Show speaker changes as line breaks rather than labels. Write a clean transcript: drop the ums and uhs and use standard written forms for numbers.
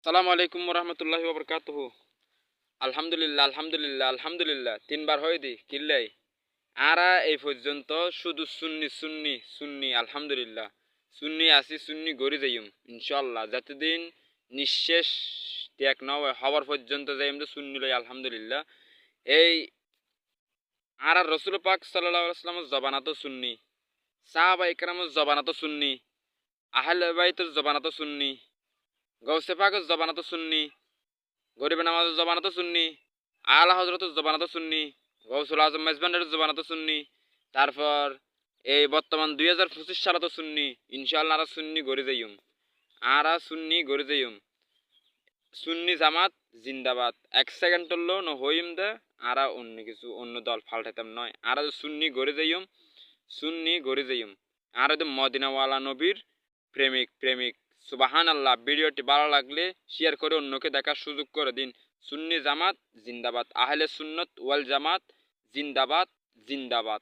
সালামু আলাইকুম রহমতুল্লাহি ওবরকাতুহু। আলহামদুলিল্লাহ আলহামদুলিল্লাহ আলহামদুলিল্লাহ তিনবার হয়ে দি কিল্লাই আরা এই পর্যন্ত শুধু সুন্নি সুন্নি সুন্নি আলহামদুলিল্লাহ সুন্নি আসি সুন্নি গড়ি যাইম ইনশাল্লাহ যতদিন নিঃশেষ ত্যাগ নয় হওয়ার পর্যন্ত যাইম তো সুন্নি লই আলহামদুলিল্লাহ। এই আর রসুল পাক সাল্লাল্লাহু আলাইহি ওয়াসাল্লামের জবানাতো সুন্নি, সাহাবা ইকরামের জবানাতো সুন্নি, আহলে বাইতের জবানাতো সুন্নি, গৌসে পাকের জবানাতো সুন্নি, গরিব নামাজের জবানাতো সুন্নি, আলা হজরতের জবানাতো সুন্নি, গৌসুল আজম মেজবান্ডারের জবানাতো সুন্নি। তারপর এই বর্তমান 2025 সালে তো সুন্নি ইনশাআল্লাহ আর সুন্নি গড়ে যাইম, আর সুন্নি গড়ে যাইম। সুন্নি জামাত জিন্দাবাদ। এক সেকেন্ড টললো ন হইম দে আর অন্য কিছু অন্য দল ফাল্টাইতাম নয়, আর সুন্নি গড়ে যাইম, সুন্নি গড়ে যাইম। আর মদিনাওয়ালা নবীর প্রেমিক প্রেমিক। সুবাহান আল্লাহ। ভিডিওটি ভালো লাগলে শেয়ার করে অন্যকে দেখার সুযোগ করে দিন। সুন্নি জামাত জিন্দাবাদ, আহলে সুন্নত ওয়াল জামাত জিন্দাবাদ জিন্দাবাদ।